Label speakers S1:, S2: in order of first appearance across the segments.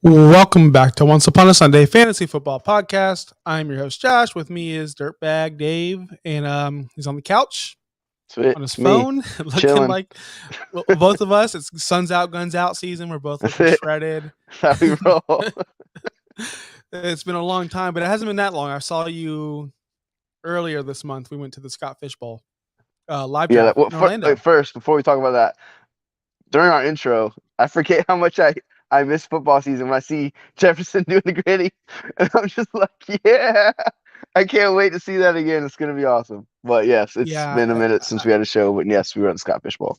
S1: Welcome back to Once Upon a Sunday Fantasy Football Podcast. I'm your host Josh. With me is Dirtbag Dave, and he's on the couch
S2: Sweet.
S1: on his
S2: It's me
S1: phone, looking
S2: chilling.
S1: like both of us. It's sun's out, guns out season. We're both
S2: That's
S1: looking
S2: it.
S1: shredded.
S2: That's how we roll.
S1: It's been a long time, but it hasn't been that long. I saw you earlier this month. We went to the Scott Fish Bowl live
S2: Yeah.
S1: draft in Orlando.
S2: First, before we talk about that, during our intro, I forget how much I miss football season when I see Jefferson doing the gritty, and I'm just like, yeah, I can't wait to see that again. It's gonna be awesome. But yes, it's been a
S1: Yeah.
S2: minute since we had a show, but yes, we were at the Scott Fish Bowl.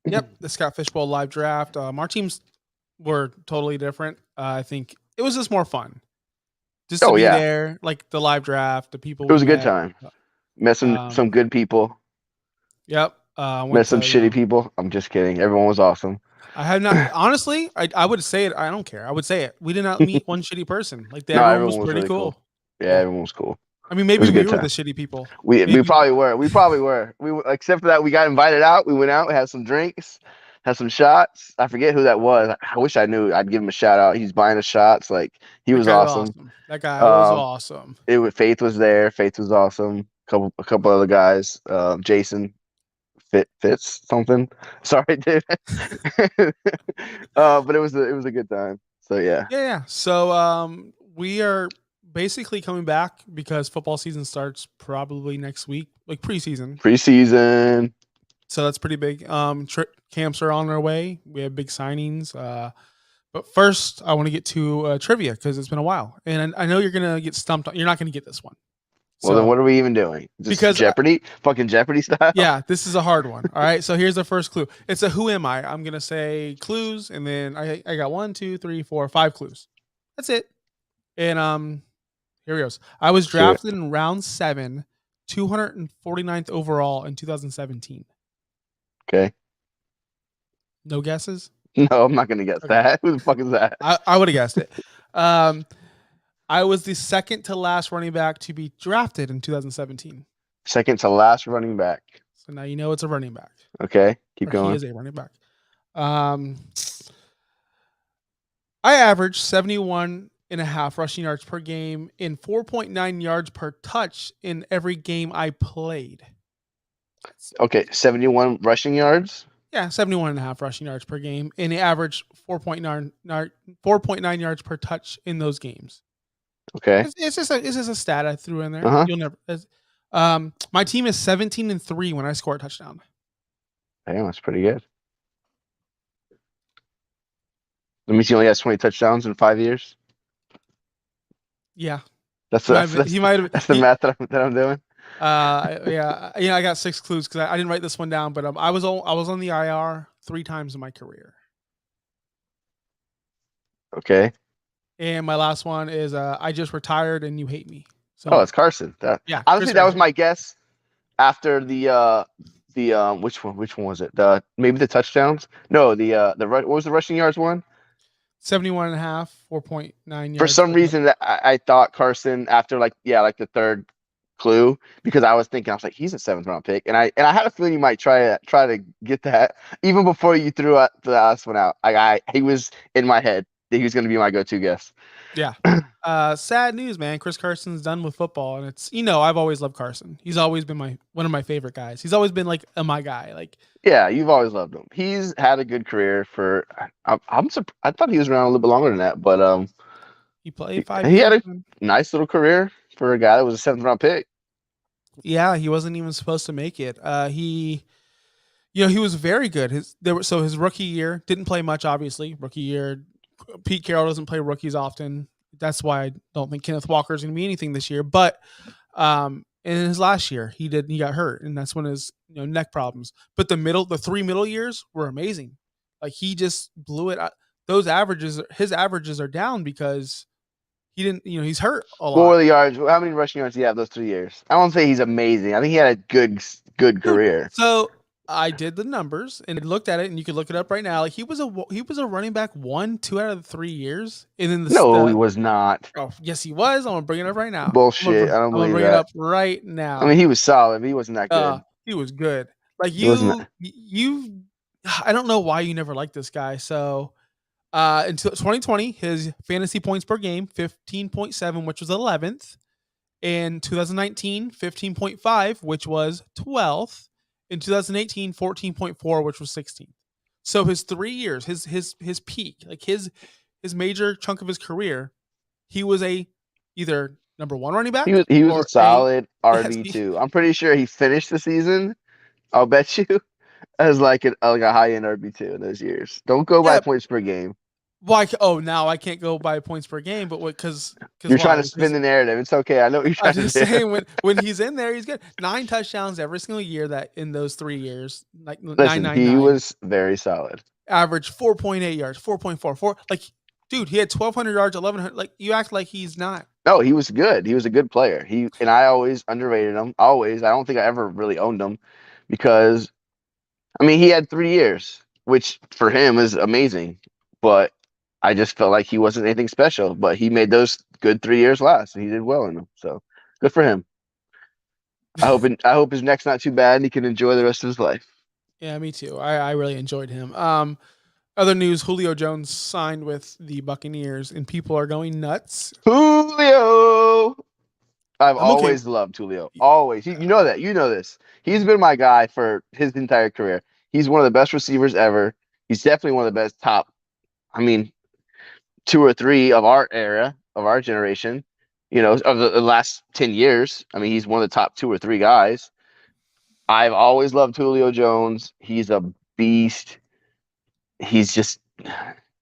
S1: Yep, the Scott Fish Bowl live draft. Our teams were totally different. I think it was just more fun. Just to
S2: Oh
S1: be
S2: yeah,
S1: there, like the live draft, the people
S2: it
S1: we
S2: was a good
S1: met.
S2: time. Met some good people.
S1: Yep.
S2: Met
S1: Went
S2: some
S1: to,
S2: shitty people. I'm just kidding. Everyone was awesome.
S1: I have not, honestly, I would say it. I don't care. I would say it. We did not meet one shitty person. Like,
S2: No,
S1: everyone was
S2: everyone was
S1: pretty
S2: really cool.
S1: cool.
S2: Yeah, everyone was cool.
S1: I mean,
S2: It
S1: maybe
S2: was a
S1: we
S2: good
S1: were the
S2: time.
S1: shitty people.
S2: We
S1: Maybe.
S2: probably were. We probably were. Except for that, we got invited out. We went out, we had some drinks, had some shots. I forget who that was. I wish I knew. I'd give him a shout out. He's buying us shots. Like he
S1: That
S2: was
S1: guy's
S2: awesome.
S1: awesome. That guy was
S2: Um,
S1: awesome.
S2: Faith was there. Faith was awesome. A couple other guys. Jason Fitz something. Sorry, dude. But it was a good time. So yeah.
S1: Yeah. So we are basically coming back because football season starts probably next week, like preseason.
S2: Preseason.
S1: So that's pretty big. Camps are on their way. We have big signings. But first, I want to get to trivia because it's been a while, and I know you're gonna get stumped. You're not gonna get this one.
S2: Well, then what are we even doing? Just
S1: because
S2: Jeopardy, fucking Jeopardy style.
S1: Yeah, this is a hard one. All right, so here's the first clue. It's a who am I? I'm gonna say clues, and then I got 1, 2, 3, 4, 5 clues. That's it. And here we go. I was drafted in round 7, 249th overall in 2017.
S2: Okay.
S1: No guesses?
S2: No, I'm not gonna guess that. Who the fuck is that?
S1: I would have guessed it. I was the second to last running back to be drafted in 2017.
S2: Second to last running back.
S1: So now you know it's a running back.
S2: Okay, keep going.
S1: He is a running back. I averaged 71.5 rushing yards per game and 4.9 yards per touch in every game I played.
S2: Okay, 71 rushing yards.
S1: Yeah, 71.5 rushing yards per game, and he averaged 4.9 yards per touch in those games.
S2: Okay,
S1: it's just a stat I threw in there.
S2: Uh-huh.
S1: You'll never. My team is 17-3 when I score a touchdown.
S2: Damn, that's pretty good. That means he only has 20 touchdowns in 5 years.
S1: Yeah,
S2: that's the math that I'm doing.
S1: Yeah, I got 6 clues because I didn't write this one down, but I was on the IR 3 times in my career.
S2: Okay.
S1: And my last one is I just retired and you hate me.
S2: So it's Carson.
S1: Yeah.
S2: Honestly, that was my guess after the which one was it? Maybe the touchdowns? No, what was the rushing yards one?
S1: 71.5, 4.9 yards.
S2: For some reason that I thought Carson after the third clue, because I was like, he's a 7th round pick, and I had a feeling you might try to get that even before you threw the last one out. He was in my head that he was going to be my go-to guess.
S1: Yeah. Sad news, man. Chris Carson's done with football, and it's I've always loved Carson. He's always been one of my favorite guys. He's always been like my guy. Like,
S2: yeah, you've always loved him. He's had a good career for. I thought he was around a little bit longer than that, but
S1: he played 5 years.
S2: He had a nice little career for a guy that was a 7th round pick.
S1: Yeah, he wasn't even supposed to make it. He was very good. His rookie year didn't play much. Obviously, rookie year. Pete Carroll doesn't play rookies often. That's why I don't think Kenneth Walker is going to be anything this year. But in his last year, he got hurt, and that's when his neck problems. But the 3 middle years were amazing. Like, he just blew it out. His averages are down because he didn't. He's hurt a lot.
S2: What were the yards? How many rushing yards did he have those 3 years? I won't say he's amazing. I think he had a good career.
S1: So I did the numbers and looked at it, and you can look it up right now. Like, he was a running back 1, 2 out of the 3 years, and then
S2: he was not.
S1: Oh, yes, he was. I'm gonna bring it up right now.
S2: Bullshit. I don't believe that.
S1: I'm gonna bring it up right now.
S2: I mean, he was solid, but he wasn't that good.
S1: He was good. Like, I don't know why you never liked this guy. So Until 2020, his fantasy points per game 15.7, which was 11th. In 2019, 15.5, which was 12th. In 2018, 14.4, which was 16th. So his 3 years, his peak, like his major chunk of his career, he was a either number one running
S2: He
S1: back
S2: was he was a
S1: or a
S2: solid
S1: yes,
S2: RB2. I'm pretty sure he finished the season. I'll bet you as like a high end RB2 in those years. Don't go by
S1: yeah.
S2: points per game.
S1: Why? Oh, now I can't go by points per game, but what? Because
S2: You're trying
S1: why?
S2: to spin the narrative. It's okay. I know what you're
S1: I'm
S2: trying
S1: just
S2: to do.
S1: saying when he's in there, he's good. 9 touchdowns every single year that in those 3 years, like nine
S2: Listen,
S1: nine
S2: he
S1: nine.
S2: was very solid.
S1: Average 4.8 yards, 4.44. Like, dude, he had 1,200 yards, 1,100. Like, you act like he's not.
S2: No, he was good. He was a good player. I always underrated him. Always. I don't think I ever really owned him because I mean he had 3 years, which for him is amazing. But I just felt like he wasn't anything special. But he made those good 3 years last, and he did well in them. So good for him. I hope his neck's not too bad, and he can enjoy the rest of his life.
S1: Yeah, me too. I really enjoyed him. Other news: Julio Jones signed with the Buccaneers, and people are going nuts.
S2: Julio. I've
S1: I'm okay.
S2: always loved Julio. Always. You know that. You know this. He's been my guy for his entire career. He's one of the best receivers ever. He's definitely one of the best top, I mean, two or three of our era, of our generation, of the last 10 years. I mean, he's one of the top two or three guys. I've always loved Julio Jones. He's a beast. He's just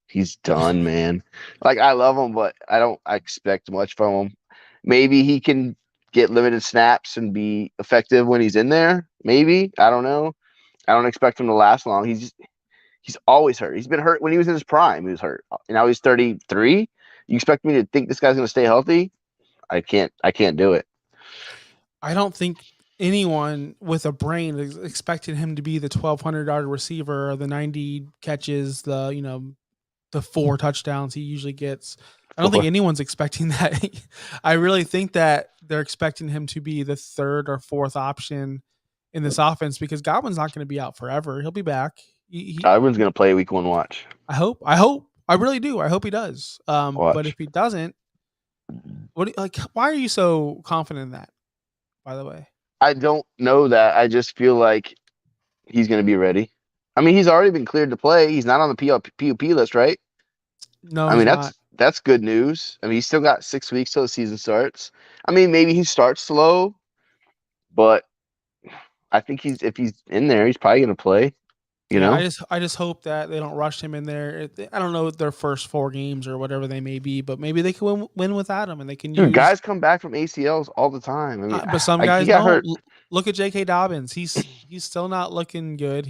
S2: he's done, man. Like I love him, but I don't expect much from him. Maybe he can get limited snaps and be effective when he's in there. Maybe. I don't know. I don't expect him to last long. He's always hurt. He's been hurt when he was in his prime. He was hurt. And now he's 33. You expect me to think this guy's gonna stay healthy? I can't do it.
S1: I don't think anyone with a brain is expecting him to be the 1,200-yard receiver or the 90 catches, the 4 touchdowns he usually gets. I don't think anyone's expecting that. I really think that they're expecting him to be the third or fourth option in this offense because Godwin's not going to be out forever. He'll be back.
S2: Everyone's gonna play week one watch.
S1: I hope. I hope. I really do. I hope he does. But if
S2: Watch.
S1: he doesn't, why are you so confident in that? By the way,
S2: I don't know that. I just feel like he's gonna be ready. I mean, he's already been cleared to play. He's not on the PUP list, right?
S1: no,
S2: I
S1: he's
S2: mean,
S1: not.
S2: that's good news. I mean, he's still got 6 weeks till the season starts. I mean, maybe he starts slow, but I think if he's in there, he's probably gonna play. You
S1: Yeah,
S2: know,
S1: I just hope that they don't rush him in there. I don't know their first 4 games or whatever they may be, but maybe they can win without him, and they can
S2: dude,
S1: use.
S2: guys come back from ACLs all the time. I mean,
S1: But some
S2: like he
S1: guys
S2: got
S1: don't.
S2: hurt.
S1: Look at J.K. Dobbins. He's still not looking good.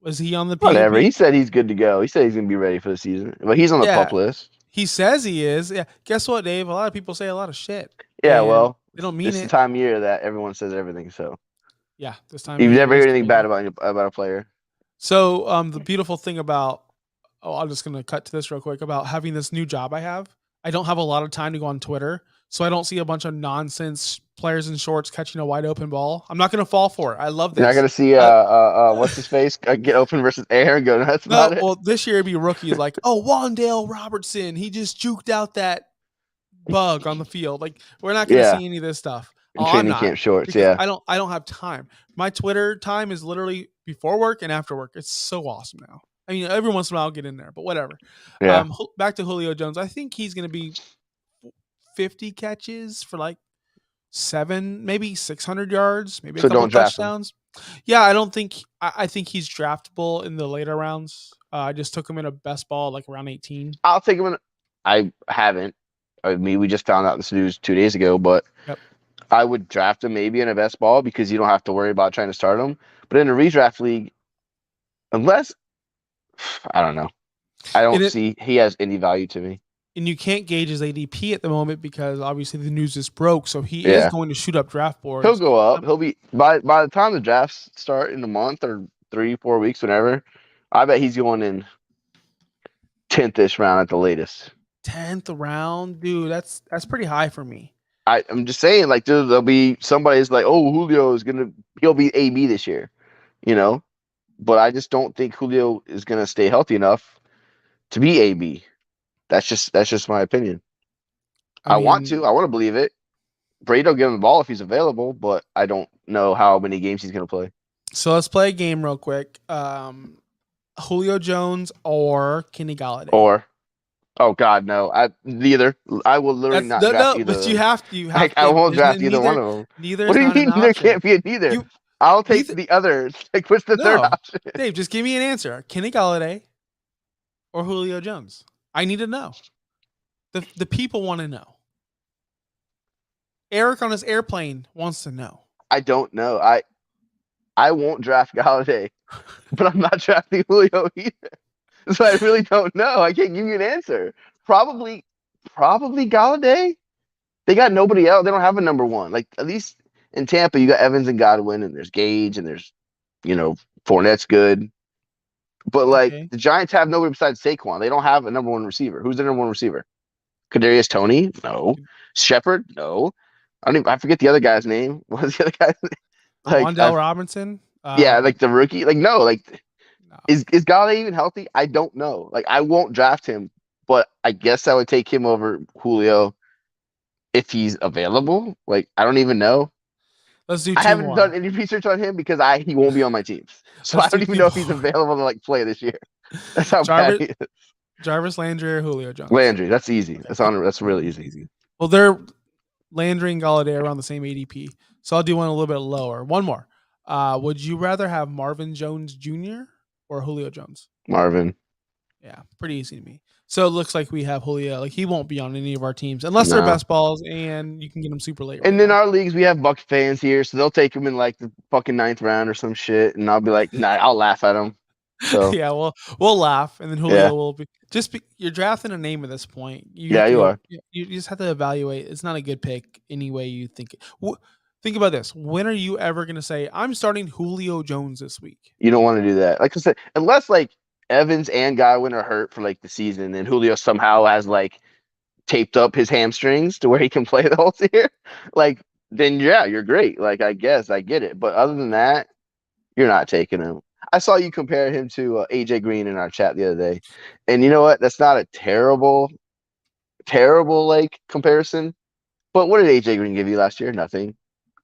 S1: Was he on the
S2: Whatever. He
S1: PUP?
S2: said he's good to go. He said he's gonna be ready for the season, but he's on the
S1: Yeah,
S2: pup list.
S1: he says he is. Yeah. Guess what, Dave? A lot of people say a lot of shit,
S2: Yeah,
S1: and
S2: well,
S1: they don't mean
S2: it's the
S1: it.
S2: time of year that everyone says everything. So
S1: Yeah, this time of
S2: you've
S1: year
S2: never
S1: is
S2: heard anything bad
S1: crazy.
S2: about a player.
S1: So, the beautiful thing about I'm just gonna cut to this real quick about having this new job I have. I don't have a lot of time to go on Twitter, so I don't see a bunch of nonsense players in shorts catching a wide open ball. I'm not gonna fall for it. I love
S2: You're not
S1: this.
S2: gonna see
S1: I,
S2: what's his face get open versus air and go nuts
S1: no,
S2: about it.
S1: well, this year it'd be rookies like, oh, Wandale Robertson, he just juked out that bug on the field. Like, we're not gonna
S2: Yeah,
S1: see any of this stuff.
S2: in
S1: Oh, I'm
S2: training
S1: not
S2: camp shorts.
S1: because
S2: Yeah,
S1: I don't have time. My Twitter time is literally before work and after work. It's so awesome now. I mean, every once in a while I'll get in there, but whatever.
S2: yeah.
S1: Back to Julio Jones. I think he's going to be 50 catches for like 600 yards, maybe a
S2: So
S1: couple
S2: don't
S1: of
S2: draft him.
S1: touchdowns. Yeah, I don't think I think he's draftable in the later rounds. I just took him in a best ball like around 18.
S2: I'll take him. I haven't. I mean, we just found out this news 2 days ago, but
S1: Yep.
S2: I would draft him maybe in a best ball because you don't have to worry about trying to start him. But in a redraft league, unless I don't know, I
S1: And
S2: don't
S1: it
S2: see he has any value to me.
S1: and you can't gauge his ADP at the moment because obviously the news just broke, so he is
S2: Yeah,
S1: going to shoot up draft
S2: he'll
S1: boards.
S2: go up.
S1: Um,
S2: He'll be by the time the drafts start in a month or 3 4 weeks, whenever. I bet he's going in 10th-ish round at the latest.
S1: 10th round, dude. That's pretty high for me.
S2: I'm just saying, like there'll be somebody's like, oh, he'll be AB this year, you know. But I just don't think Julio is gonna stay healthy enough to be AB. That's just my opinion. I want
S1: mean,
S2: to. I want to believe it. Brady will give him the ball if he's available, but I don't know how many games he's going to play.
S1: so let's play a game real quick. Julio Jones or Kenny Galladay.
S2: Or, oh God, no. Neither. I will literally
S1: That's
S2: not draft
S1: no,
S2: either of
S1: but you
S2: them.
S1: have to. You have
S2: Like, I
S1: to.
S2: won't
S1: There's
S2: draft either one
S1: neither.
S2: of them.
S1: Neither
S2: What
S1: is
S2: do you
S1: not an
S2: mean there
S1: option.
S2: can't be a neither?
S1: You
S2: I'll take
S1: either
S2: the others. Like, what's the third
S1: no,
S2: option?
S1: Dave. Just give me an answer. Kenny Galladay or Julio Jones. I need to know. The people want to know. Eric on his airplane wants to know.
S2: I don't know. I won't draft Galladay, but I'm not drafting Julio either. So I really don't know. I can't give you an answer. Probably Galladay. They got nobody else. They don't have a number one. Like, at least in Tampa, you got Evans and Godwin, and there's Gage, and there's, Fournette's good. But like,
S1: Okay.
S2: the Giants have nobody besides Saquon. They don't have a number one receiver. Who's the number one receiver? Kadarius Toney? No. Shepard? No. I forget the other guy's name. What was the other guy's name? Like,
S1: Wandale Robinson.
S2: yeah, like the rookie. Like, no, like,
S1: No.
S2: is Galladay even healthy? I don't know. Like, I won't draft him, but I guess I would take him over Julio if he's available. Like, I don't even know.
S1: Let's do
S2: I
S1: two
S2: haven't done
S1: more.
S2: any research on him because he won't be on my teams. So
S1: Let's
S2: I don't
S1: do
S2: even
S1: two
S2: know if he's
S1: more.
S2: available to like play this year. That's how bad
S1: Jarvis
S2: he is.
S1: Jarvis Landry or Julio Jones.
S2: Landry, that's easy.
S1: Okay.
S2: That's really easy.
S1: Well, they're Landry and Galladay around the same ADP, so I'll do one a little bit lower. One more. Would you rather have Marvin Jones Jr. or Julio Jones?
S2: Marvin.
S1: Yeah, pretty easy to me. So it looks like we have Julio. Like he won't be on any of our teams unless they're
S2: No.
S1: best balls, and you can get them super late.
S2: And
S1: right
S2: then
S1: now.
S2: our leagues, we have Bucks fans here, so they'll take him in like the fucking 9th round or some shit, and I'll be like, nah, I'll laugh at him. So
S1: yeah, we'll laugh, and then Julio
S2: yeah,
S1: will be you're drafting a name at this point. You
S2: yeah,
S1: have
S2: you
S1: to
S2: are.
S1: you just have to evaluate. It's not a good pick any way you think. Think about this. When are you ever going to say I'm starting Julio Jones this week?
S2: You don't want to do that. Like I said, unless like Evans and Godwin are hurt for like the season, and Julio somehow has like taped up his hamstrings to where he can play the whole year, like then yeah, you're great. Like I guess I get it, but other than that, you're not taking him. I saw you compare him to AJ Green in our chat the other day, and you know what? That's not a terrible like comparison. But what did AJ Green give you last year? Nothing.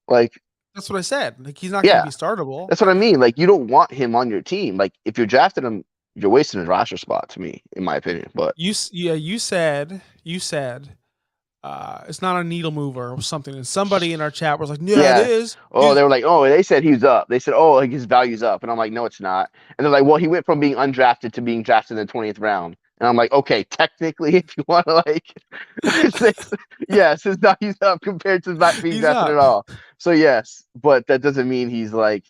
S2: Like,
S1: That's what I said. Like he's not going to
S2: yeah,
S1: be startable.
S2: that's what I mean. Like, you don't want him on your team. Like, if you're drafting him, you're wasting his roster spot to me, in my opinion. But
S1: You said it's not a needle mover or something. And somebody in our chat was like, "Yeah, it
S2: yeah.
S1: is."
S2: Oh, they were like, oh, they said he's up. They said, oh, like his value's up. And I'm like, no, it's not. And they're like, well, he went from being undrafted to being drafted in the 20th round. And I'm like, okay, technically, if you want to like say, yes, his value's up compared to not being
S1: He's
S2: drafted
S1: up.
S2: at all. So yes, but that doesn't mean he's like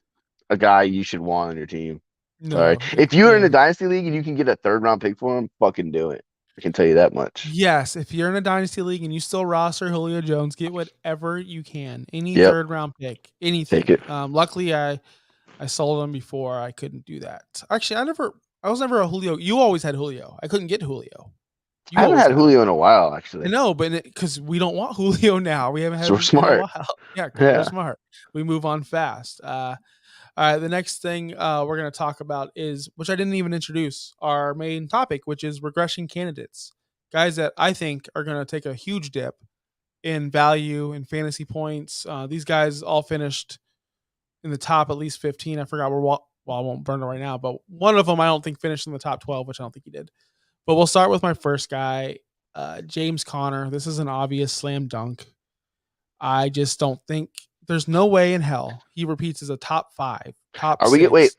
S2: a guy you should want on your team. Sorry.
S1: No.
S2: If you're in a dynasty league and you can get a 3rd round pick for him, fucking do it. I can tell you that much.
S1: Yes, if you're in a dynasty league and you still roster Julio Jones, get whatever you can. Any
S2: Yep.
S1: 3rd round pick, anything.
S2: Take it.
S1: Luckily, I sold him before I couldn't do that. Actually, I was never a Julio. You always had Julio. I couldn't get Julio.
S2: I haven't had Julio in a while, actually.
S1: I know, but because we don't want Julio now, we haven't had
S2: So
S1: him
S2: we're
S1: in a
S2: smart.
S1: while. Yeah,
S2: Yeah.
S1: we're smart. We move on fast. All right, the next thing we're going to talk about is, which I didn't even introduce, our main topic, which is regression candidates. Guys that I think are going to take a huge dip in value and fantasy points. These guys all finished in the top at least 15. I forgot well, I won't burn it right now, but one of them I don't think finished in the top 12, which I don't think he did. But we'll start with my first guy, James Conner. This is an obvious slam dunk. I just don't think there's no way in hell he repeats as a top 5, top
S2: Are
S1: 6.
S2: we wait?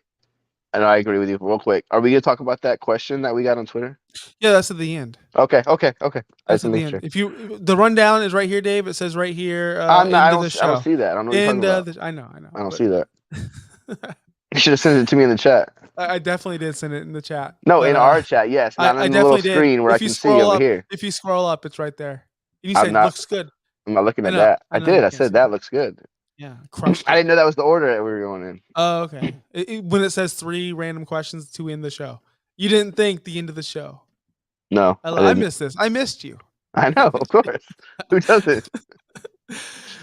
S2: I know I agree with you. Real quick, are we gonna talk about that question that we got on Twitter?
S1: Yeah, that's at the end.
S2: Okay. I
S1: That's
S2: just
S1: at the
S2: make
S1: end.
S2: sure.
S1: If you the rundown is right here, Dave. It says right here.
S2: I'm not,
S1: End of the show.
S2: I don't see that. I don't know what you're talking about.
S1: I know.
S2: I don't see that. You should have sent it to me in the chat.
S1: I definitely did send it in the chat.
S2: No,
S1: but,
S2: in our chat, yes. Not
S1: I
S2: in the little
S1: definitely
S2: screen
S1: did.
S2: where I
S1: If you
S2: can see
S1: scroll
S2: over
S1: up,
S2: here.
S1: If you scroll up, it's right there. And you
S2: I'm
S1: say
S2: not-
S1: looks good.
S2: I'm not looking at
S1: know,
S2: that.
S1: I
S2: I
S1: know
S2: did.
S1: you
S2: I
S1: can't
S2: said
S1: see
S2: that
S1: it.
S2: looks good.
S1: Yeah, crushed
S2: I
S1: it.
S2: didn't know that was the order that we were going in.
S1: Oh, okay. When it says 3 random questions to end the show, you didn't think the end of the show.
S2: No,
S1: I missed this. I missed you.
S2: I know, of course. Who doesn't?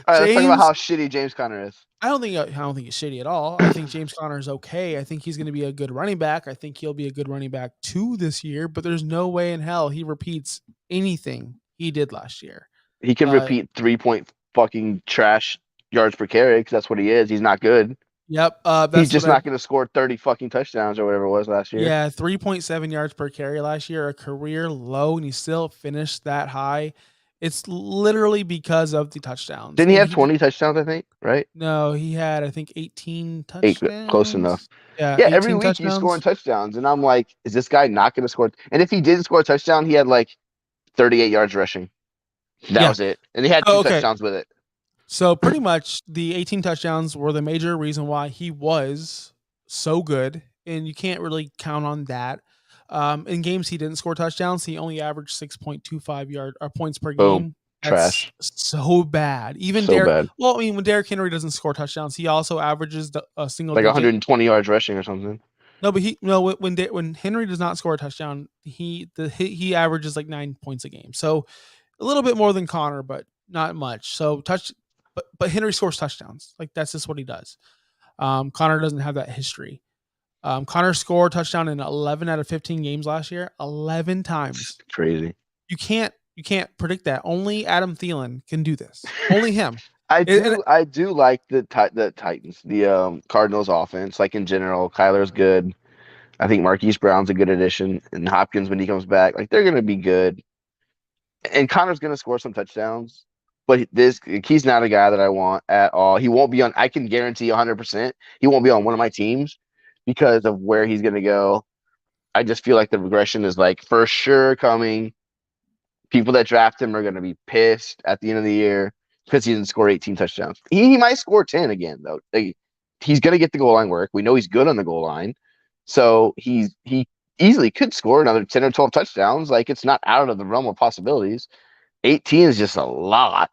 S2: All right, let's talk about
S1: James,
S2: how shitty James Conner is.
S1: I don't think he's shitty at all. I think James Conner is okay. I think he's going to be a good running back. I think he'll be a good running back too this year. But there's no way in hell he repeats anything he did last year.
S2: He can
S1: Uh,
S2: repeat 3 point fucking trash yards per carry because that's what he is. He's not good.
S1: yep.
S2: He's
S1: That's what
S2: just
S1: I.
S2: not going to score 30 fucking touchdowns or whatever it was last year.
S1: Yeah, 3.7 yards per carry last year, a career low, and he still finished that high. It's literally because of the touchdowns.
S2: Didn't he
S1: And
S2: have
S1: he did
S2: 20 touchdowns, I think, right?
S1: no, he had I think 18
S2: Eight, close enough.
S1: touchdowns. Yeah,
S2: Yeah, every
S1: 18
S2: week he's scoring
S1: touchdowns.
S2: touchdowns. And I'm like, is this guy not going to score? And if he did score a touchdown, he had like 38 yards rushing. That
S1: Yeah.
S2: was it. And he had
S1: Oh,
S2: two
S1: okay.
S2: touchdowns with it.
S1: So pretty much the 18 touchdowns were the major reason why he was so good, and you can't really count on that. In games he didn't score touchdowns, he only averaged 6.25 yard or points per
S2: Boom.
S1: game. That's
S2: Trash.
S1: so bad. Even
S2: So
S1: Derek.
S2: bad.
S1: Well, I mean, when Derrick Henry doesn't score touchdowns, he also averages a single
S2: Like
S1: digit.
S2: 120 yards rushing or something.
S1: No, but when Henry does not score a touchdown, he averages like 9 points a game. So a little bit more than Connor, but not much. So but Henry scores touchdowns. Like that's just what he does. Connor doesn't have that history. Connor scored a touchdown in 11 out of 15 games last year. 11
S2: It's
S1: times.
S2: crazy.
S1: You can't predict that. Only Adam Thielen can do this. Only him.
S2: I
S1: And
S2: do like the Titans, the Cardinals offense. Like in general, Kyler's good. I think Marquise Brown's a good addition, and Hopkins when he comes back, like they're gonna be good. And Connor's gonna score some touchdowns, but he's not a guy that I want at all. He won't be on. I can guarantee 100% he won't be on one of my teams because of where he's gonna go. I just feel like the regression is like for sure coming. People that draft him are going to be pissed at the end of the year because he didn't score 18 touchdowns. He might score 10 again though. Like, he's going to get the goal line work. We know he's good on the goal line, so he easily could score another 10 or 12 touchdowns. Like it's not out of the realm of possibilities. 18 is just a lot,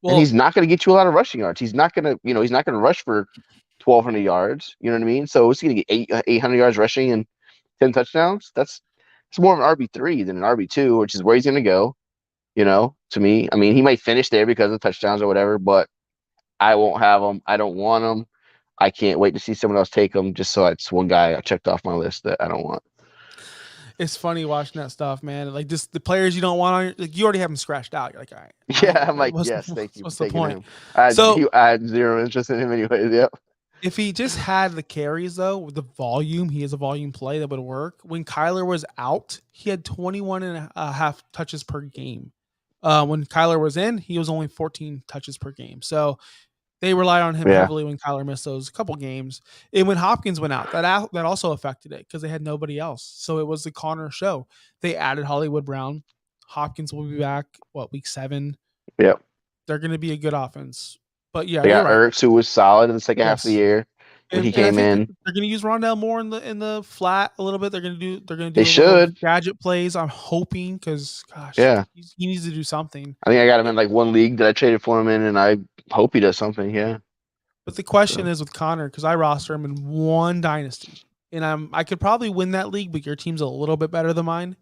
S2: and
S1: well,
S2: he's not going to get you a lot of rushing yards. He's not going to, he's not going to rush for 1,200 yards. You know what I mean? So he's going to get 800 yards rushing and 10 touchdowns. It's more of an RB3 than an RB2, which is where he's going to go. To me, I mean, he might finish there because of touchdowns or whatever, but I won't have him. I don't want him. I can't wait to see someone else take him just so it's one guy I checked off my list that I don't want.
S1: it's funny watching that stuff, man. Like just the players you don't want on, like you already have them scratched out. You're like, all right,
S2: Yeah, I'm like,
S1: what's
S2: yes, thank you for
S1: what's the
S2: taking
S1: point?
S2: him.
S1: So
S2: I had zero interest in him anyways. Yep.
S1: if he just had the carries though, with the volume, he is a volume play that would work. When Kyler was out, he had 21 and a half touches per game. When Kyler was in, he was only 14 touches per game. So they relied on him
S2: Yeah.
S1: heavily when Kyler missed those couple games. And when Hopkins went out, that also affected it because they had nobody else. So it was the Connor show. They added Hollywood Brown. Hopkins will be back, week 7?
S2: Yep.
S1: They're going to be a good offense. But yeah,
S2: They
S1: you're
S2: got
S1: right.
S2: Ertz, who was solid in the second half of the
S1: Yes.
S2: year when he
S1: And I
S2: came
S1: think
S2: in.
S1: they're going to use Rondell more in the flat a little bit. They're going to
S2: They
S1: do a little
S2: should.
S1: gadget plays. I'm hoping because gosh,
S2: Yeah.
S1: he needs to do something.
S2: I think I got him in like one league that I traded for him in, and I hope he does something. Yeah.
S1: But the question
S2: So.
S1: is with Connor because I roster him in one dynasty, and I could probably win that league, but your team's a little bit better than mine.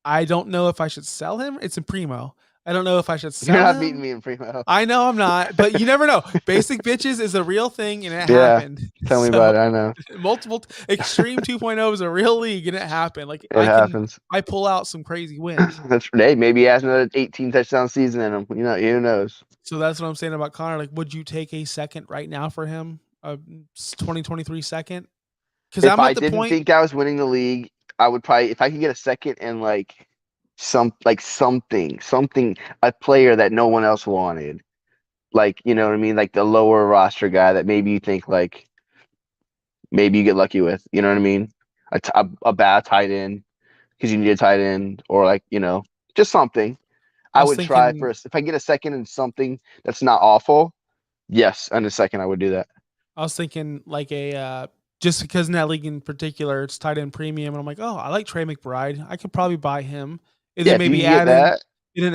S1: I don't know if I should sell him. It's in Primo. I don't know if I should
S2: You're
S1: sell
S2: not beating
S1: him.
S2: me in Primo.
S1: I know I'm not, but you never know. Basic bitches is a real thing, and it
S2: Yeah.
S1: happened.
S2: Tell me
S1: So
S2: about it. I know.
S1: multiple Extreme 2.0 is a real league, and it happened. Like
S2: It happens.
S1: I pull out some crazy wins.
S2: Hey, maybe he has another 18 touchdown season in him. Who knows?
S1: So that's what I'm saying about Connor. Like, would you take a second right now for him? A 2023 second? Because
S2: If
S1: I'm
S2: I
S1: at the
S2: didn't
S1: point.
S2: think I was winning the league, I would probably, if I could get a second and like something, a player that no one else wanted, like you know what I mean, like the lower roster guy that maybe you think like maybe you get lucky with, you know what I mean, a bad tight end because you need a tight end or like just something.
S1: I
S2: I
S1: was
S2: would try
S1: thinking.
S2: first if I get a second and something that's not awful. Yes, in a second I would do that.
S1: I was thinking like just because in that league in particular it's tight end premium, and I'm like, oh, I like Trey McBride. I could probably buy him, and
S2: Yeah,
S1: then
S2: if you
S1: maybe
S2: can get that.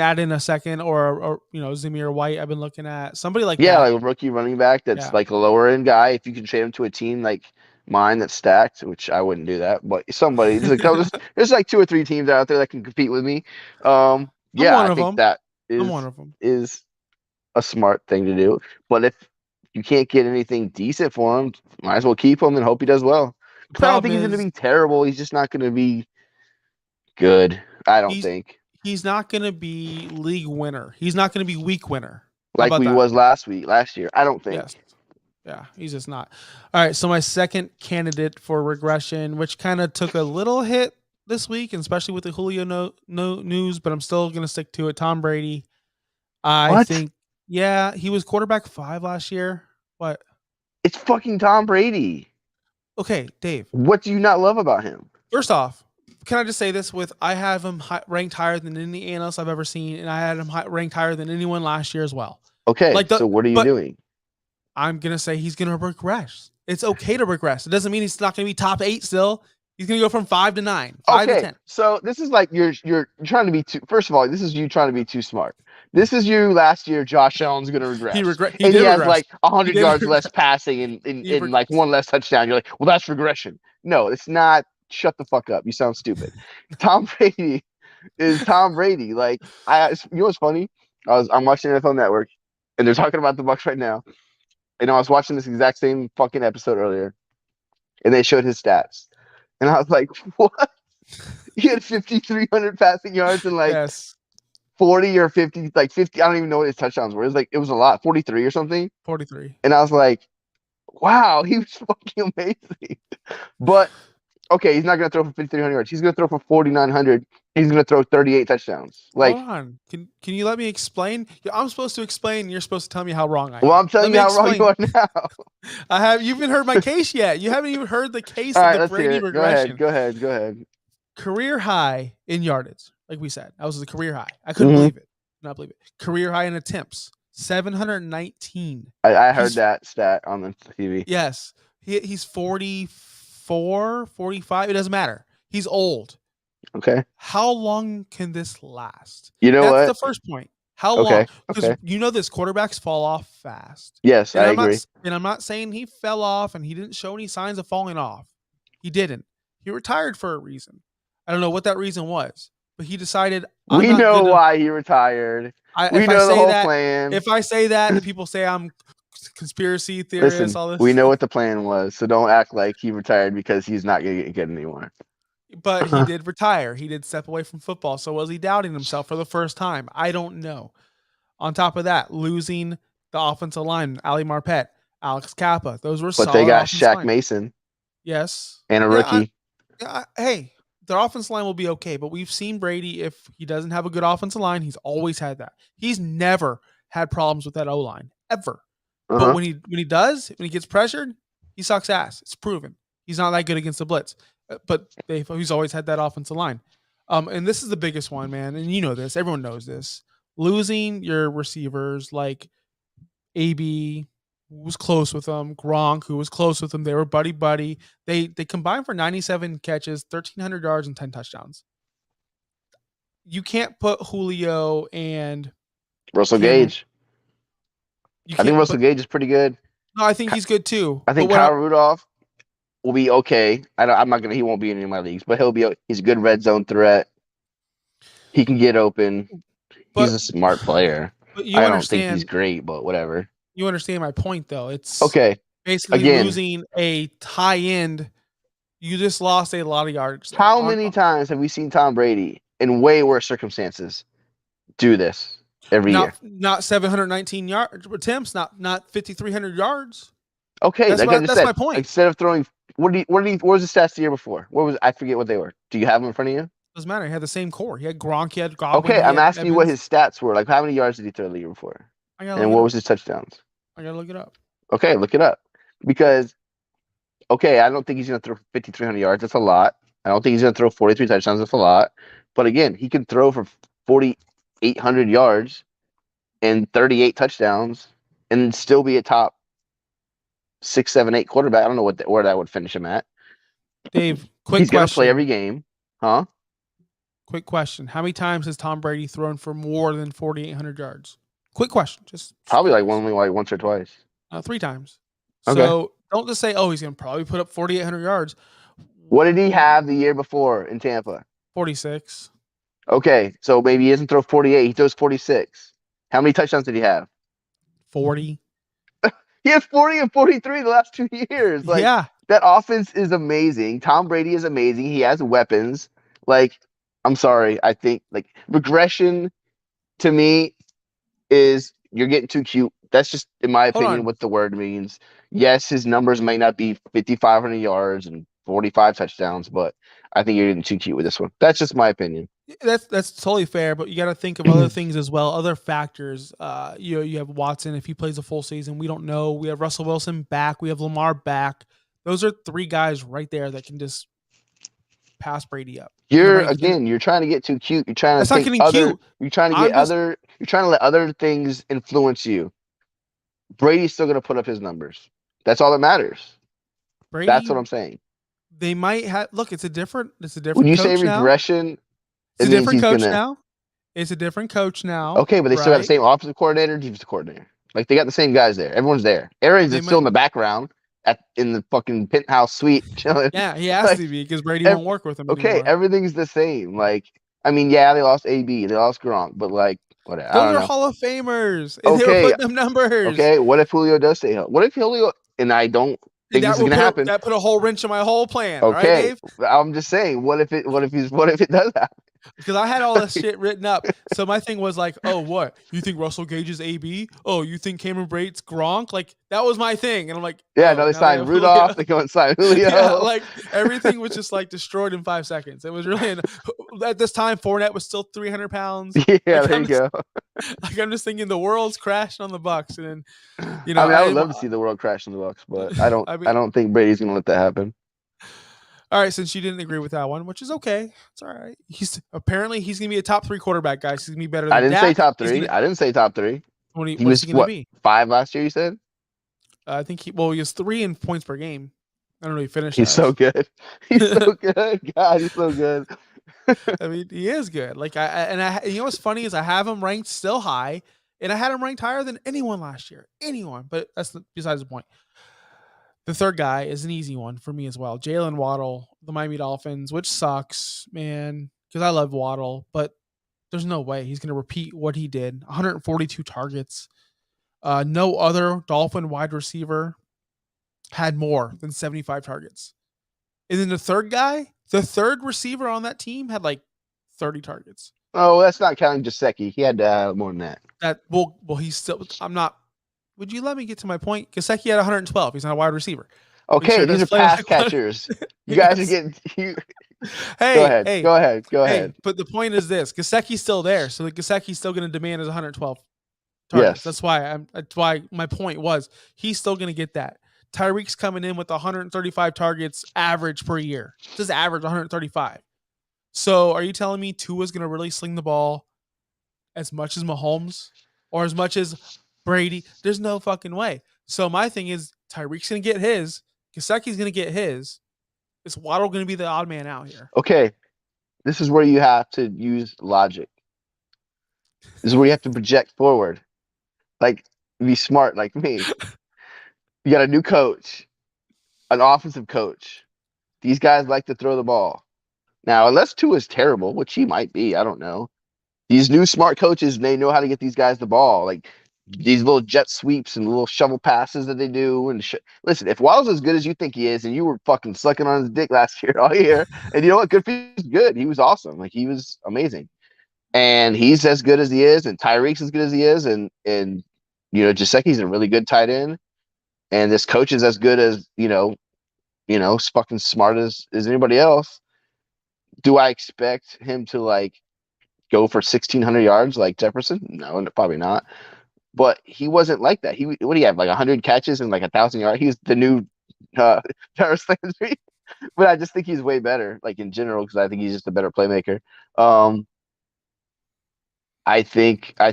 S1: add in a second or Zamir White. I've been looking at somebody like
S2: Yeah,
S1: that.
S2: like a rookie running back that's
S1: Yeah,
S2: like a lower end guy. If you can trade him to a team like mine that's stacked, which I wouldn't do that, but somebody there's like 2 or 3 teams out there that can compete with me.
S1: I'm
S2: Yeah,
S1: one
S2: I
S1: of
S2: think
S1: them.
S2: that
S1: I'm
S2: is
S1: one of them.
S2: is a smart thing to do. But if you can't get anything decent for him, might as well keep him and hope he does well.
S1: The
S2: Because I don't
S1: problem
S2: think he's going to
S1: is
S2: be terrible. He's just not going to be good. I don't
S1: he's
S2: think.
S1: he's not going to be league winner. He's not going to be week winner. How
S2: Like
S1: about
S2: we
S1: that?
S2: was last year. I don't
S1: Yes.
S2: think.
S1: Yeah, he's just not. All right, so my second candidate for regression, which kind of took a little hit this week, and especially with the Julio no news, but I'm still going to stick to it. Tom Brady. I
S2: What?
S1: think, yeah, he was quarterback 5 last year. What?
S2: It's fucking Tom Brady.
S1: Okay, Dave.
S2: What do you not love about him?
S1: First off, can I just say this? I have him ranked higher than any analyst I've ever seen, and I had him ranked higher than anyone last year as well.
S2: Okay, so what are you
S1: But
S2: doing?
S1: I'm gonna say he's gonna regress. It's okay to regress. It doesn't mean he's not gonna be top 8 still. He's gonna go from 5 to 9, 5 to
S2: Okay,
S1: 10.
S2: so this is like you're trying to be too. First of all, this is you trying to be too smart. This is you last year. Josh Allen's going to regress,
S1: He
S2: and he
S1: did
S2: has
S1: regress.
S2: like
S1: He
S2: 100
S1: did
S2: yards less
S1: regress.
S2: passing and
S1: He
S2: in like one less touchdown. You're like, well, that's regression. No, it's not. Shut the fuck up. You sound stupid. Tom Brady is Tom Brady. Like you know what's funny? I'm watching NFL Network, and they're talking about the Bucks right now. And I was watching this exact same fucking episode earlier, and they showed his stats, and I was like, what? He had 5,300 passing yards and like
S1: Yes.
S2: 40 or 50, like 50. I don't even know what his touchdowns were. It was a lot, 43 or something.
S1: 43.
S2: And I was like, wow, he was fucking amazing. But okay, he's not gonna throw for 5,300 yards. He's gonna throw for 4,900. He's gonna throw 38 touchdowns.
S1: Hold
S2: Like,
S1: on. Can you let me explain? I'm supposed to explain. You're supposed to tell me how wrong I
S2: well,
S1: am.
S2: I'm telling
S1: Let
S2: you
S1: me
S2: how wrong you
S1: explain.
S2: are now.
S1: You haven't heard my case yet. You haven't even heard the case
S2: All
S1: of
S2: right,
S1: the
S2: let's hear
S1: Brady
S2: it. Go ahead.
S1: regression.
S2: Go ahead. Go ahead.
S1: Career high in yardage, like we said. That was the career high. I couldn't
S2: Mm-hmm.
S1: believe it. Not believe it. Career high in attempts, 719.
S2: I heard
S1: He's
S2: that stat on the TV.
S1: yes. He's 44, 45. It doesn't matter. He's old.
S2: Okay.
S1: How long can this last?
S2: You know
S1: That's the
S2: what?
S1: first point. How long?
S2: Okay.
S1: Because
S2: Okay.
S1: you know this quarterbacks fall off fast.
S2: Yes,
S1: And
S2: I
S1: I'm not
S2: agree.
S1: and I'm not saying he fell off and he didn't show any signs of falling off. He didn't. He retired for a reason. I don't know what that reason was, but he decided I'm
S2: We
S1: not
S2: know
S1: good to
S2: why he retired. We
S1: if I
S2: know the
S1: say
S2: whole
S1: that
S2: plan.
S1: if I say that and people say I'm conspiracy theorist,
S2: Listen,
S1: all
S2: we
S1: this,
S2: know what the plan was, so don't act like he retired because he's not going to get good anymore.
S1: but he did retire. He did step away from football. So was he doubting himself for the first time? I don't know. On top of that, losing the offensive line, Ali Marpet, Alex Kappa, those were
S2: But they
S1: solid
S2: got
S1: offensive
S2: Shaq
S1: line.
S2: Mason
S1: Yes.
S2: and a
S1: Yeah,
S2: rookie.
S1: hey, their offensive line will be okay, but we've seen Brady, if he doesn't have a good offensive line, he's always had that. He's never had problems with that O line ever. But
S2: Uh-huh.
S1: when he does, when he gets pressured, he sucks ass. It's proven. He's not that good against the blitz. But he's always had that offensive line. And this is the biggest one, man. And you know this. Everyone knows this. Losing your receivers like AB, who was close with them, Gronk, who was close with them. They were buddy. They combined for 97 catches, 1,300 yards, and 10 touchdowns. You can't put Julio and
S2: Russell
S1: Cameron.
S2: Gage.
S1: You
S2: I think
S1: can't.
S2: Russell Gage is pretty good.
S1: No, I think he's good too.
S2: I think
S1: But
S2: Kyle Rudolph will be okay. I'm not gonna. He won't be in any of my leagues, but he's a good red zone threat. He can get open. He's
S1: but
S2: a smart player.
S1: but you
S2: I don't think he's
S1: understand.
S2: great, but whatever.
S1: You understand my point, though. It's
S2: Okay.
S1: basically
S2: Again,
S1: losing a high end. You just lost a lot of yards. There.
S2: how many times have we seen Tom Brady in way worse circumstances do this every year?
S1: Not 719 yard attempts, not 5,300 yards.
S2: Okay,
S1: That's
S2: like I just
S1: that's
S2: said,
S1: my point.
S2: instead of throwing, what was the stats the year before? I forget what they were. Do you have them in front of you?
S1: Doesn't matter. He had the same core. He had Gronk. He had Godwin.
S2: Okay,
S1: He
S2: I'm
S1: had
S2: asking you what
S1: Evans.
S2: his stats were. Like, how many yards did he throw the year before?
S1: I gotta
S2: And
S1: look
S2: what
S1: it
S2: was
S1: up.
S2: his touchdowns?
S1: I gotta look it up.
S2: Okay, look it up. Because, okay, I don't think he's going to throw 5,300 yards. That's a lot. I don't think he's going to throw 43 touchdowns. That's a lot. But again, he can throw for 4,800 yards and 38 touchdowns and still be a top 6, 7, 8 quarterback. I don't know where that would finish him at.
S1: Dave, quick
S2: He's going to play
S1: question.
S2: every game. Huh?
S1: Quick question. How many times has Tom Brady thrown for more than 4,800 yards? Quick question. Just
S2: Probably like
S1: curious.
S2: only once or twice.
S1: 3 times.
S2: Okay.
S1: So don't just say, oh, he's going to probably put up 4,800 yards.
S2: What did he have the year before in Tampa?
S1: 46.
S2: Okay, so maybe he doesn't throw 48. He throws 46. How many touchdowns did he have?
S1: 40.
S2: He has 40 and 43 the last 2 years. Like,
S1: Yeah.
S2: that offense is amazing. Tom Brady is amazing. He has weapons. Like, I'm sorry. I think like regression to me is you're getting too cute. That's just, in my
S1: Hold
S2: opinion,
S1: on.
S2: what the word means. Yes, his numbers may not be 5,500 yards and 45 touchdowns, but I think you're getting too cute with this one. That's just my opinion.
S1: That's totally fair, but you got to think of other things as well, other factors. You have Watson if he plays a full season. We don't know. We have Russell Wilson back. We have Lamar back. Those are three guys right there that can just pass Brady up in the range. And
S2: You're trying to get too cute. You're trying to
S1: that's not
S2: think
S1: getting
S2: other.
S1: cute.
S2: You're trying to get
S1: I'm just
S2: other. You're trying to let other things influence you. Brady's still going to put up his numbers. That's all that matters. That's
S1: Brady.
S2: what I'm saying.
S1: They might have look. It's a
S2: When
S1: different
S2: you say
S1: coach now.
S2: regression,
S1: It's
S2: it
S1: a
S2: means
S1: different
S2: he's
S1: coach
S2: gonna.
S1: now. It's a different coach now,
S2: Okay, but they still got the
S1: right?
S2: same offensive coordinator, defensive coordinator. Like they got the same guys there. Everyone's there. Arians
S1: They
S2: is still
S1: might.
S2: in the background in the fucking penthouse suite, chilling.
S1: Yeah, he has
S2: Like,
S1: to be because Brady won't work with him
S2: okay,
S1: anymore.
S2: everything's the same. Like, I mean, yeah, they lost AB, they lost Gronk, but like, whatever. I
S1: Those
S2: don't
S1: are
S2: know.
S1: Hall of Famers, and they were
S2: Okay,
S1: putting them numbers.
S2: okay. What if Julio does stay healthy? What if Julio? And I don't think this is gonna happen.
S1: That put a whole wrench in my whole plan. All right,
S2: Okay,
S1: Dave?
S2: I'm just saying. What if it does happen?
S1: Because I had all this shit written up. So my thing was like, oh, what? You think Russell Gage is AB? Oh, you think Cameron Brate's Gronk? Like that was my thing. And I'm like,
S2: Yeah, no,
S1: oh,
S2: they
S1: now they
S2: signed
S1: have Julio.
S2: Rudolph. They go and sign
S1: Yeah,
S2: Julio.
S1: like everything was just like destroyed in 5 seconds. It was really at this time, Fournette was still 300 pounds.
S2: Yeah,
S1: Like
S2: there you go.
S1: I'm just thinking the world's crashing on the Bucks, and then
S2: I mean, I would love to see the world crash in the Bucks, but I don't.
S1: I
S2: I
S1: mean,
S2: don't think Brady's gonna let that happen.
S1: all right, since you didn't agree with that one, which is okay, it's all right. He's apparently he's gonna be a top 3 quarterback, guys. He's gonna be better
S2: I
S1: than
S2: didn't say
S1: Dak.
S2: top
S1: He's
S2: three.
S1: gonna
S2: I didn't say top three. He
S1: what is
S2: was
S1: he gonna
S2: what
S1: be?
S2: 5 last year. You said
S1: I think he was 3 in points per game. I don't know if he finished
S2: he's so
S1: as.
S2: good. He's so good. God, he's so good.
S1: I mean, he is good. Like you know what's funny is I have him ranked still high, and I had him ranked higher than anyone last year. Anyone, but that's besides the point. The third guy is an easy one for me as well. Jalen Waddle, the Miami Dolphins, which sucks, man, because I love Waddle, but there's no way he's going to repeat what he did. 142 targets. No other Dolphin wide receiver had more than 75 targets. And then the third receiver on that team had like 30 targets.
S2: Oh, that's not counting Gesicki. He had more than that.
S1: He's still. I'm not. Would you let me get to my point? Gesicki had 112. He's not a wide receiver.
S2: Okay,
S1: Sure
S2: these
S1: does
S2: are
S1: play
S2: pass
S1: like one.
S2: catchers. You guys are
S1: Yes.
S2: getting. Go
S1: Hey,
S2: ahead.
S1: hey,
S2: Go ahead. Go
S1: hey.
S2: ahead.
S1: But the point is this: Gesicki's still there, so the Gesicki's still going to demand his 112 targets.
S2: Yes.
S1: That's why my point was he's still going to get that. Tyreek's coming in with 135 targets average per year. Just average 135. So are you telling me Tua's going to really sling the ball as much as Mahomes or as much as Brady? There's no fucking way. So my thing is Tyreek's going to get his. Gesicki's going to get his. Is Waddle going to be the odd man out here?
S2: Okay. This is where you have to use logic. This is where you have to project forward. Like, be smart like me. You got a new coach, an offensive coach. These guys like to throw the ball. Now, unless Tua is terrible, which he might be, I don't know. These new smart coaches, they know how to get these guys the ball. Like these little jet sweeps and little shovel passes that they do. And listen, if Waddle's as good as you think he is, and you were fucking sucking on his dick last year all year, and you know what? Good for you. He's good. He was awesome. Like he was amazing. And he's as good as he is, and Tyreek's as good as he is, and Gesicki's a really good tight end. And this coach is as good as fucking smart as anybody else. Do I expect him to like go for 1,600 yards like Jefferson? No, probably not. But he wasn't like that. What do you have, like 100 catches and like 1,000 yards? He's the new Jarvis Landry. But I just think he's way better, like in general, because I think he's just a better playmaker. I think I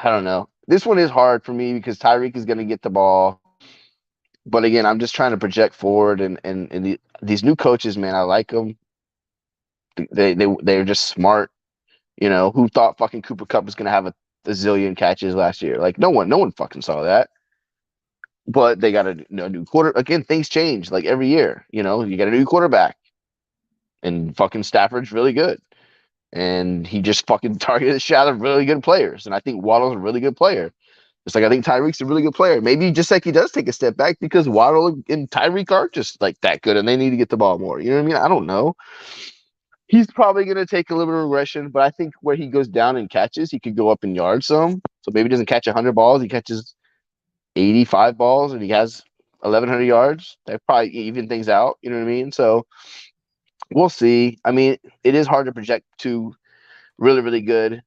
S2: don't know. This one is hard for me because Tyreek is going to get the ball. But again, I'm just trying to project forward, and these new coaches, man, I like them. They're just smart. Who thought fucking Cooper Kupp was gonna have a zillion catches last year? Like no one fucking saw that. But they got a new quarter. Again, things change like every year. You got a new quarterback, and fucking Stafford's really good, and he just fucking targeted the shot of really good players. And I think Waddle's a really good player. It's like I think Tyreek's a really good player. Maybe just like he does take a step back because Waddle and Tyreek are just like that good, and they need to get the ball more. You know what I mean? I don't know. He's probably going to take a little bit of regression, but I think where he goes down and catches, he could go up in yards some. So maybe he doesn't catch 100 balls, he catches 85 balls, and he has 1,100 yards. That probably even things out. You know what I mean? So we'll see. I mean, it is hard to project two really, really good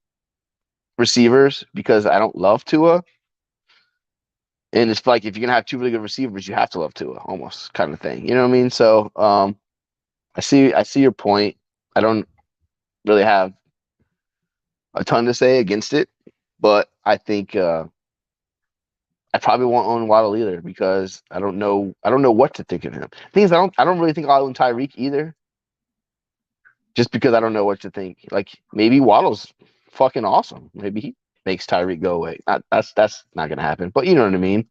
S2: receivers because I don't love Tua. And it's like if you're gonna have two really good receivers, you have to love Tua, almost kind of thing. You know what I mean? So I see your point. I don't really have a ton to say against it, but I think I probably won't own Waddle either because I don't know what to think of him. Thing is, I don't really think I'll own Tyreek either, just because I don't know what to think. Like maybe Waddle's fucking awesome. Maybe he makes Tyreek go away. That's not gonna happen. But you know what I mean.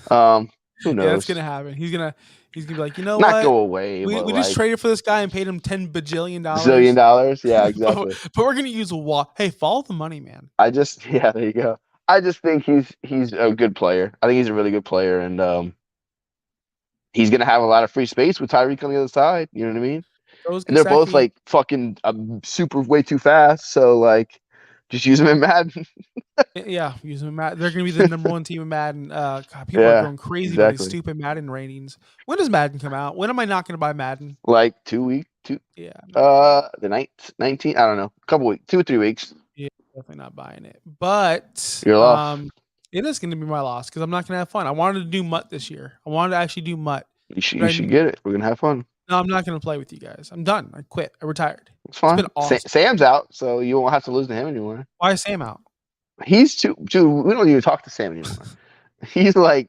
S2: Who
S1: Yeah, that's
S2: knows?
S1: gonna happen. He's gonna be like, you know
S2: Not
S1: what?
S2: go away,
S1: We
S2: but
S1: we just
S2: like
S1: traded for this guy and paid him $10 bajillion.
S2: $1 zillion. Yeah,
S1: but
S2: exactly.
S1: we're gonna use Hey, follow the money, man.
S2: I just yeah, there you go. I just think he's a good player. I think he's a really good player, and he's gonna have a lot of free space with Tyreek on the other side. You know what I mean?
S1: Throws
S2: And they're both
S1: Gasecki.
S2: like fucking super way too fast. So like, just use them in Madden.
S1: Yeah, using Matt. They're gonna be the number one team in Madden. God, people are
S2: Yeah,
S1: going crazy about these
S2: exactly.
S1: stupid Madden ratings. When does Madden come out? When am I not gonna buy Madden?
S2: Like 2 weeks,
S1: Yeah, I'm not buying it.
S2: the night 19. I don't know, a couple weeks, 2 or 3 weeks.
S1: Yeah, definitely not buying it. But
S2: You're off.
S1: it is gonna be my loss because I'm not gonna have fun. I wanted to do Mutt this year. I wanted to actually do Mutt,
S2: You should
S1: but
S2: you should get it. We're gonna have fun.
S1: no, I'm not gonna play with you guys. I'm done. I quit. I retired.
S2: It's
S1: It's been
S2: fine.
S1: awesome.
S2: Sam's out, so you won't have to lose to him anymore.
S1: Why is Sam out?
S2: He's too. Dude, we don't even talk to Sam anymore. He's like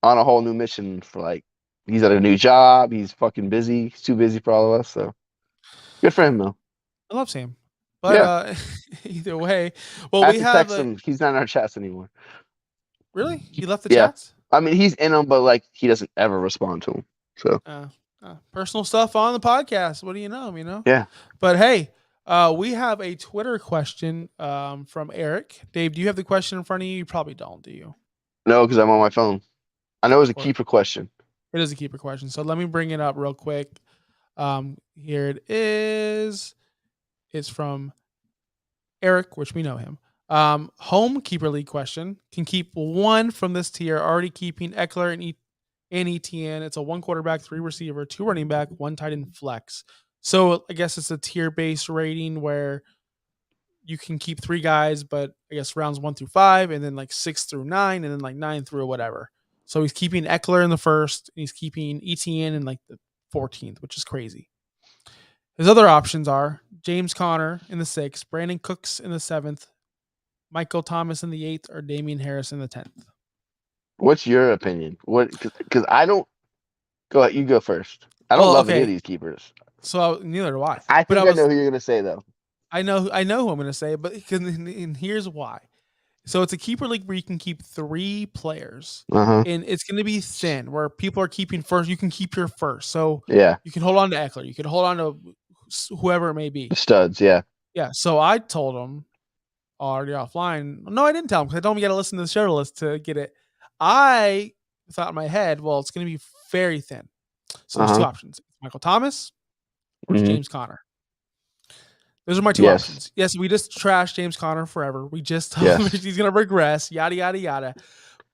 S2: on a whole new mission for like. He's at a new job. He's fucking busy. He's too busy for all of us. So good for him though.
S1: I love Sam, but
S2: Yeah,
S1: either way, well,
S2: I have
S1: we
S2: to
S1: have
S2: text
S1: a
S2: him. He's not in our chats anymore.
S1: really. He left the
S2: Yeah,
S1: chats.
S2: I mean he's in them, but like he doesn't ever respond to them. So
S1: Uh, Personal stuff on the podcast. What do you know? You know.
S2: yeah,
S1: But hey, we have a Twitter question from Eric. Dave, do you have the question in front of you? You probably don't, do you?
S2: no, because I'm on my phone. I know it was a
S1: Or
S2: keeper question.
S1: it is a keeper question. So let me bring it up real quick. Here it is. It's from Eric, which we know him. Home keeper league question. Can keep one from this tier, already keeping Eckler and ETN. It's a one quarterback, three receiver, two running back, one tight end flex. So I guess it's a tier based rating where you can keep three guys, but I guess rounds 1 through 5, and then like 6 through 9, and then like 9 through whatever. So he's keeping Eckler in the first, and he's keeping ETN in like the 14th, which is crazy. His other options are James Conner in the 6th, Brandon Cooks in the 7th, Michael Thomas in the 8th, or Damian Harris in the 10th.
S2: What's your opinion? What? Because I don't go ahead. You go first. I don't
S1: Well,
S2: love any of
S1: okay,
S2: these keepers.
S1: so neither do I.
S2: I
S1: But
S2: think I know who you're gonna say though.
S1: I know who I'm going to say, but and here's why. So it's a keeper league where you can keep 3 players,
S2: Uh huh.
S1: and it's going to be thin where people are keeping first. You can keep your first, so
S2: Yeah,
S1: you can hold on to Eckler, you can hold on to whoever it may be.
S2: the studs. Yeah,
S1: Yeah. So I told him already offline. No, I didn't tell him because I told him you got to listen to the show list to get it. I thought in my head, well, it's going to be very thin. So
S2: uh
S1: there's two
S2: huh.
S1: options: Michael Thomas or it's
S2: Hmm.
S1: James Conner. Those are my two
S2: Yes,
S1: options. Yes, we just trashed James Conner forever. We just told him
S2: yes,
S1: he's going to regress, yada, yada, yada.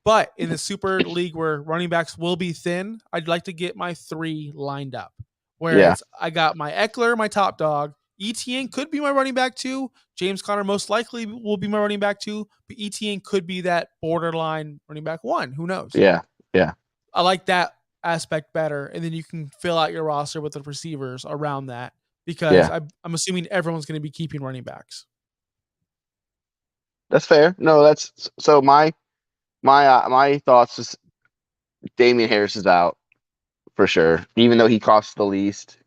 S1: But in the super league where running backs will be thin, I'd like to get my 3 lined up. Where
S2: yeah,
S1: it's I got my Eckler, my top dog. ETN could be my running back too. James Conner most likely will be my running back too. But ETN could be that borderline running back 1. Who knows?
S2: yeah, yeah,
S1: I like that aspect better. And then you can fill out your roster with the receivers around that because
S2: yeah.
S1: I'm assuming everyone's going to be keeping running backs.
S2: That's fair. No, that's so my thoughts is Damian Harris is out for sure. Even though he costs the least,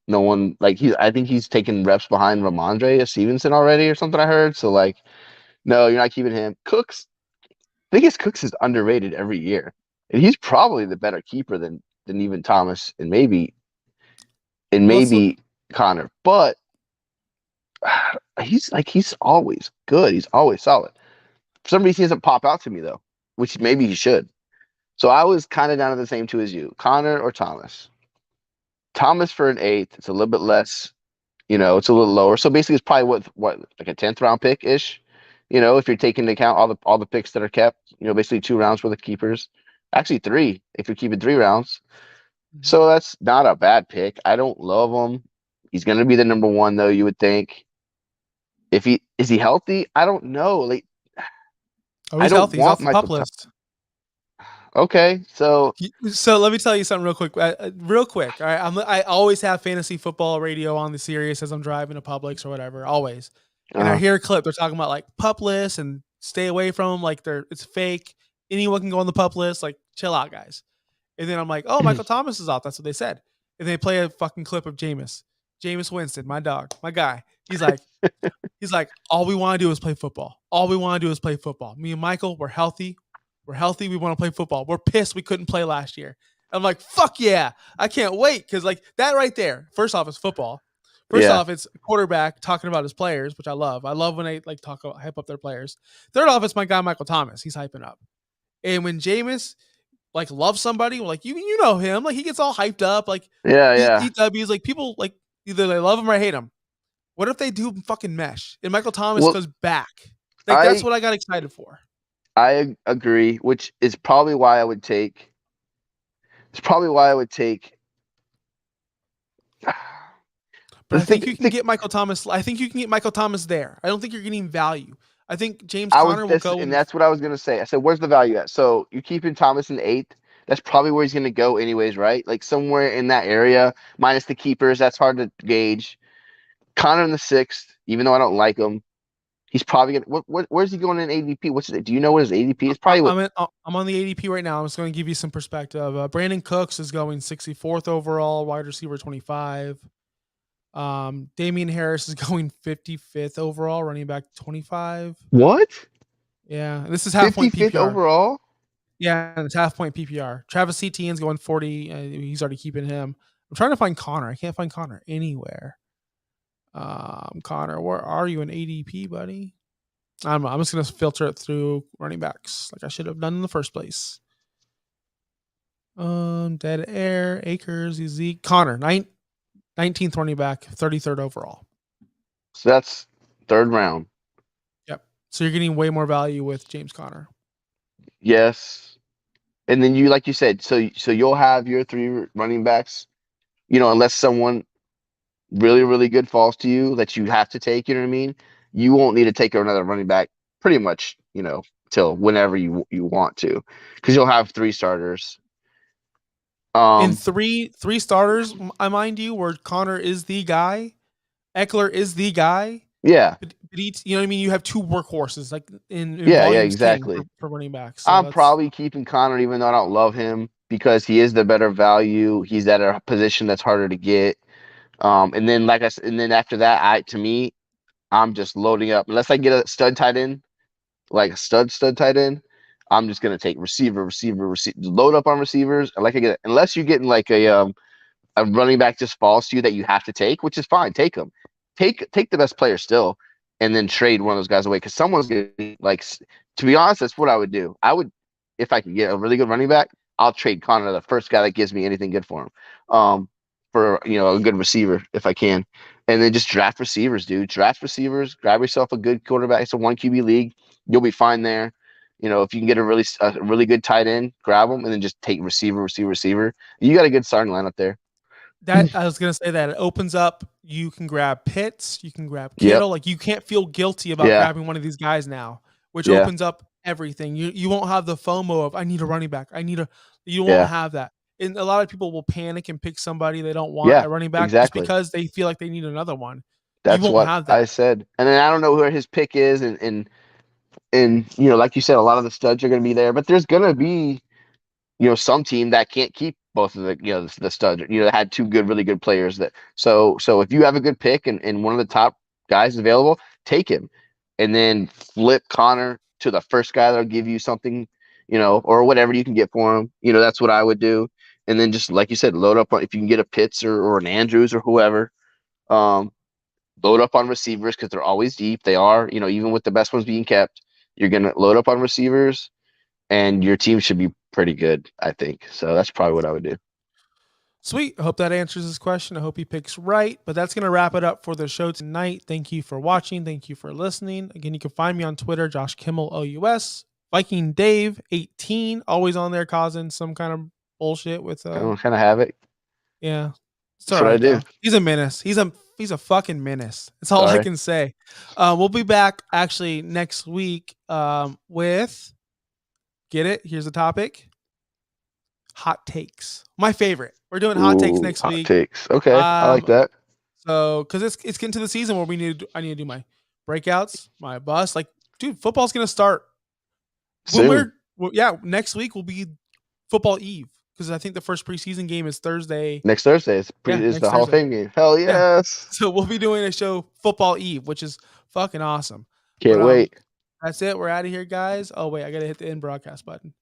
S2: no one like he. I think he's taken reps behind Ramondre Stevenson already or something. I heard. So like, no, you're not keeping him. Cooks. I think Cooks is underrated every year, and he's probably the better keeper than even Thomas and
S1: Well, let's look.
S2: maybe Connor. But he's always good. He's always solid. For some reason, he doesn't pop out to me though, which maybe he should. So I was kind of down to the same two as you, Connor or Thomas. Thomas for an eighth. It's a little bit less. It's a little lower. So basically, it's probably what like a 10th round pick ish. If you're taking into account all the picks that are kept. Basically 2 rounds worth of keepers. Actually, three if you're keeping 3 rounds.
S1: Mhm.
S2: So that's not a bad pick. I don't love him. He's going to be the number one though. You would think. If he is he healthy? I don't know. Like
S1: Oh,
S2: I
S1: he's
S2: don't
S1: healthy. He's
S2: want
S1: off the pup
S2: Michael.
S1: list.
S2: Okay, so
S1: So let me tell you something real quick. All right, I always have fantasy football radio on the Sirius as I'm driving to Publix or whatever, always. And I
S2: uh,
S1: hear a clip. They're talking about like pup lists and stay away from them. Like it's fake. Anyone can go on the pup list. Like chill out, guys. And then I'm like, oh, Michael Thomas is off. That's what they said. And they play a fucking clip of Jameis Winston, my dog, my guy. He's like, all we want to do is play football. All we want to do is play football. Me and Michael, we're healthy. We're healthy. We want to play football. We're pissed we couldn't play last year. I'm like, fuck yeah. I can't wait. Cause like that right there, first off, it's football. First
S2: yeah,
S1: off, it's a quarterback talking about his players, which I love. I love when they like talk about hype up their players. Third off, it's my guy Michael Thomas. He's hyping up. And when Jameis like loves somebody, like you know him, like he gets all hyped up, like
S2: yeah, yeah.
S1: EWs, like people like either they love him or hate him. What if they do fucking mesh and Michael Thomas
S2: Well,
S1: goes back? Like that's
S2: I
S1: what I got excited for.
S2: I agree, which is probably why I would take. It's probably why I would take.
S1: But
S2: The
S1: I think
S2: thing,
S1: you can get Michael Thomas. I think you can get Michael Thomas there. I don't think you're getting value. I think James
S2: I was
S1: Conner will
S2: this,
S1: go in
S2: and
S1: the.
S2: that's what I was gonna say. I said, "Where's the value at?" So you're keeping Thomas in the eighth. That's probably where he's gonna go, anyways, right? Like somewhere in that area, minus the keepers. That's hard to gauge. Connor in the sixth, even though I don't like him, he's probably gonna. Where's he going in ADP? What's it? Do you know what his ADP is? Probably what.
S1: I'm on the ADP right now. I'm just going to give you some perspective. Brandon Cooks is going 64th overall, wide receiver 25. Damian Harris is going 55th overall, running back 25.
S2: What?
S1: Yeah, this is half point
S2: 55th
S1: PPR.
S2: overall?
S1: Yeah, and it's half point PPR. Travis Etienne's going 40. He's already keeping him. I'm trying to find Connor. I can't find Connor anywhere. Connor, where are you in ADP, buddy? I'm just gonna filter it through running backs, like I should have done in the first place. Dead air, Akers, Zeke, Connor, 19th running back, 33rd overall.
S2: So that's third round.
S1: Yep. So you're getting way more value with James Conner.
S2: Yes. And then you, like you said, so you'll have your three running backs, unless someone really, really good falls to you that you have to take, you know what I mean? You won't need to take another running back pretty much, till whenever you want to. Because you'll have three starters.
S1: In
S2: Um,
S1: three starters, I mind you, where Connor is the guy, Eckler is the guy.
S2: yeah.
S1: But you know what I mean? You have two workhorses, like in
S2: Yeah,
S1: volumes king
S2: exactly.
S1: for running backs. So
S2: I'm
S1: that's
S2: probably keeping Connor even though I don't love him because he is the better value. He's at a position that's harder to get. And then like I said, and then after that, to me, I'm just loading up. Unless I get a stud tight end, like a stud tight end, I'm just gonna take receiver, load up on receivers. I like I get unless you're getting like a running back just falls to you that you have to take, which is fine. Take them. Take the best player still, and then trade one of those guys away because someone's gonna like. To be honest, that's what I would do. I would if I could get a really good running back. I'll trade Connor, the first guy that gives me anything good for him, for a good receiver if I can, and then just draft receivers, dude. Draft receivers. Grab yourself a good quarterback. It's a 1 QB league. You'll be fine there. If you can get a really good tight end, grab them, and then just take receiver. You got a good starting lineup there.
S1: that I was gonna say that it opens up. You can grab Pitts, you can grab
S2: Yep.
S1: Kittle. Like you can't feel guilty about
S2: Yeah.
S1: grabbing one of these guys now, which
S2: Yeah.
S1: opens up everything. You won't have the FOMO of I need a running back. You won't
S2: Yeah.
S1: have that. And a lot of people will panic and pick somebody they don't want
S2: Yeah.
S1: at running back just
S2: Exactly.
S1: because they feel like they need another one. You
S2: That's
S1: won't
S2: what
S1: have
S2: I
S1: that.
S2: said. And then I don't know where his pick is, and like you said, a lot of the studs are going to be there, but there's going to be some team that can't keep both of the studs. That had two really good players. So if you have a good pick and one of the top guys available, take him, and then flip Connor to the first guy that'll give you something, or whatever you can get for him. That's what I would do. And then just like you said, load up on if you can get a Pitts or an Andrews or whoever. Um, Load up on receivers because they're always deep. They are, even with the best ones being kept. You're gonna load up on receivers, and your team should be pretty good, I think. So that's probably what I would do.
S1: Sweet. I hope that answers this question. I hope he picks right. But that's going to wrap it up for the show tonight. Thank you for watching. Thank you for listening. Again, you can find me on Twitter, Josh Kimmel OUS. Viking Dave 18, always on there causing some kind of bullshit with
S2: Kind of havoc.
S1: yeah. It's
S2: That's
S1: all
S2: what I
S1: right
S2: do.
S1: though. He's a menace. He's a fucking menace. That's all I
S2: Sorry.
S1: can say. We'll be back actually next week with get it. Here's the topic. Hot takes. My favorite. We're doing hot takes next
S2: Hot
S1: week.
S2: takes. Okay, I like that.
S1: So, because it's getting to the season where I need to do my breakouts, my bust. Like, dude, football's gonna start
S2: Soon.
S1: next week will be football eve because I think the first preseason game is Thursday.
S2: Next Thursday is
S1: next
S2: the Hall of
S1: Thursday.
S2: Fame game. Hell yes.
S1: So we'll be doing a show football eve, which is fucking awesome.
S2: Can't wait.
S1: That's it. We're out of here, guys. Oh wait, I gotta hit the end broadcast button.